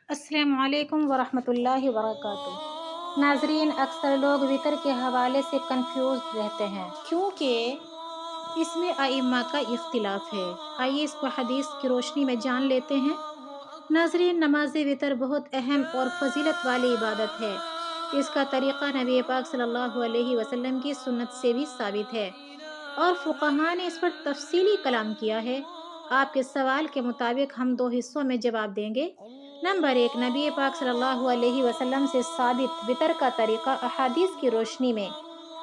السلام علیکم ورحمۃ اللہ وبرکاتہ۔ ناظرین، اکثر لوگ وطر کے حوالے سے کنفیوز رہتے ہیں کیونکہ اس میں ائمہ کا اختلاف ہے۔ آئیے اس کو حدیث کی روشنی میں جان لیتے ہیں۔ ناظرین، نماز وطر بہت اہم اور فضیلت والی عبادت ہے۔ اس کا طریقہ نبی پاک صلی اللہ علیہ وسلم کی سنت سے بھی ثابت ہے اور فقہاء نے اس پر تفصیلی کلام کیا ہے۔ آپ کے سوال کے مطابق ہم دو حصوں میں جواب دیں گے۔ نمبر 1، نبی پاک صلی اللہ علیہ وسلم سے ثابت وطر کا طریقہ احادیث کی روشنی میں۔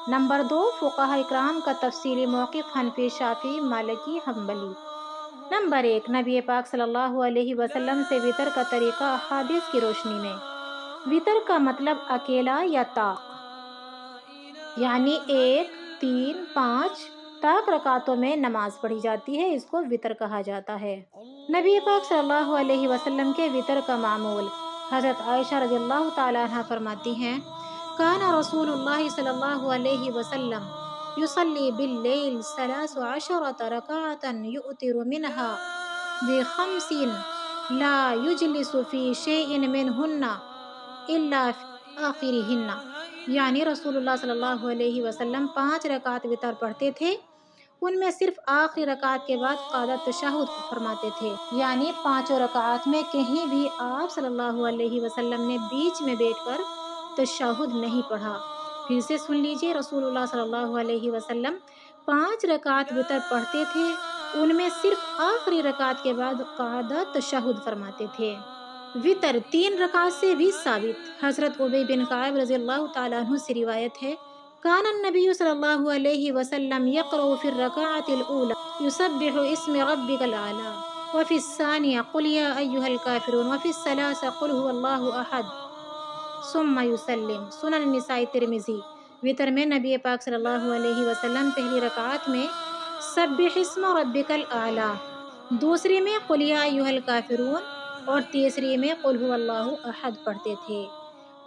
نمبر 2، فقہاء اکرام کا تفصیلی موقف حنفی، شافعی، مالکی، حنبلی۔ نمبر 1، نبی پاک صلی اللہ علیہ وسلم سے وطر کا طریقہ احادیث کی روشنی میں۔ وطر کا مطلب اکیلا یا طاق، یعنی 1، 3، 5 طاق رکعتوں میں نماز پڑھی جاتی ہے، اس کو وطر کہا جاتا ہے۔ نبی پاک صلی اللہ علیہ وسلم کے وطر کا معمول۔ حضرت عائشہ رضی اللہ تعالیٰ عنہ فرماتی ہیں، کان رسول اللہ صلی اللہ علیہ وسلم یصلی باللیل 13 رکعۃ یؤتر منها ب5 لا یجلس فی شیء منہن الا فی آخرہن، یعنی رسول اللہ صلی اللہ علیہ وسلم 5 رکعت وطر پڑھتے تھے، ان میں صرف آخری رکعت کے بعد قعدۃ تشہد فرماتے تھے، یعنی 5 رکعات میں کہیں بھی آپ صلی اللہ علیہ وسلم نے بیچ میں بیٹھ کر تشہد نہیں پڑھا۔ پھر سے سن لیجئے، رسول اللہ صلی اللہ علیہ وسلم 5 رکعت وطر پڑھتے تھے، ان میں صرف آخری رکعت کے بعد قعدۃ تشہد فرماتے تھے۔ وطر 3 رکعت سے بھی ثابت۔ حضرت ابی بن کعب رضی اللہ تعالیٰ عنہ سے روایت ہے، کان النبی صلی اللہ علیہ وسلم یقرأ فی الرکعۃ الاولی یسبح اسم ربک الاعلی وفی الثانیہ قل یا ایھا الکافرون وفی الثالثہ قل ھو اللہ احد ثم یسلم۔ سنن النسائی، ترمذی۔ وطر میں نبی پاک صلی اللہ علیہ وسلم پہلی رکعت میں سبح اسم ربک الاعلی، دوسری میں قل یا ایھا الکافرون اور تیسری میں قل ھو اللہ احد پڑھتے تھے۔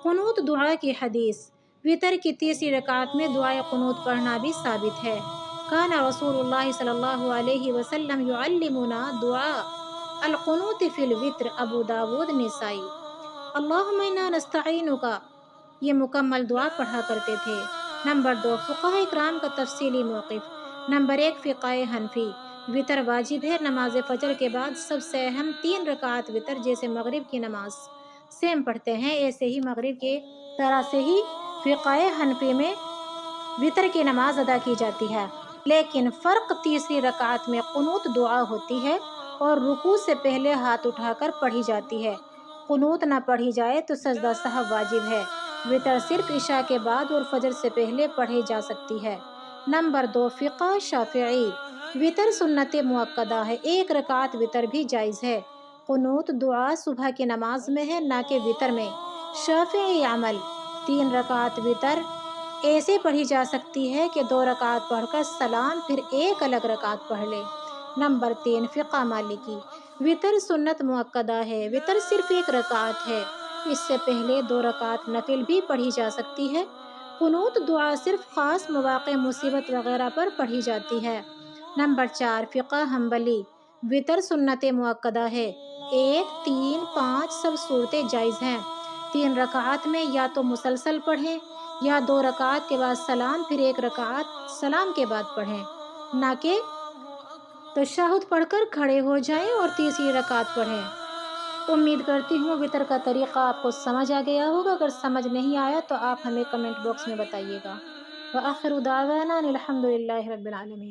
قنوت دعا کی حدیث۔ وطر کی تیسری رکعت میں دعائے قنوت پڑھنا بھی ثابت ہے۔ کان رسول اللہ صلی اللہ علیہ وسلم یعلمنا دعاء القنوت فی الوتر، ابو داود، نسائی۔ اللہم انا نستعینک، یہ مکمل دعا پڑھا کرتے تھے۔ نمبر 2، فقہاء اکرام کا تفصیلی موقف۔ نمبر 1، فقہ حنفی، وطر واجب ہے۔ نماز فجر کے بعد سب سے اہم 3 رکعت وطر، جیسے مغرب کی نماز سیم پڑھتے ہیں، ایسے ہی مغرب کی طرح سے ہی فقہ حنفی میں وطر کی نماز ادا کی جاتی ہے، لیکن فرق تیسری رکعت میں قنوت دعا ہوتی ہے اور رکوع سے پہلے ہاتھ اٹھا کر پڑھی جاتی ہے۔ قنوت نہ پڑھی جائے تو سجدہ سہو واجب ہے۔ وطر صرف عشاء کے بعد اور فجر سے پہلے پڑھی جا سکتی ہے۔ نمبر 2، فقہ شافعی، وطر سنت مؤکدہ ہے، 1 رکعت وطر بھی جائز ہے۔ قنوت دعا صبح کی نماز میں ہے، نہ کہ وطر میں۔ شافعی عمل، 3 رکعت وطر ایسے پڑھی جا سکتی ہے کہ 2 رکعت پڑھ کر سلام، پھر 1 الگ رکعت پڑھ لے۔ نمبر 3، فقہ مالکی، وطر سنت مؤکدہ ہے، وطر صرف 1 رکعت ہے، اس سے پہلے 2 رکعت نفل بھی پڑھی جا سکتی ہے۔ قنوت دعا صرف خاص مواقع، مصیبت وغیرہ پر پڑھی جاتی ہے۔ نمبر 4، فقہ حنبلی، وطر سنت مؤکدہ ہے، 1، 3، 5 سب صورتیں جائز ہیں۔ 3 رکعات میں یا تو مسلسل پڑھیں یا 2 رکعت کے بعد سلام، پھر 1 رکعت سلام کے بعد پڑھیں، نہ کہ تشہد پڑھ کر کھڑے ہو جائیں اور تیسری رکعت پڑھیں۔ امید کرتی ہوں وطر کا طریقہ آپ کو سمجھ آ گیا ہوگا۔ اگر سمجھ نہیں آیا تو آپ ہمیں کمنٹ باکس میں بتائیے گا۔ وآخر دعوانا الحمد للہ رب العالمین۔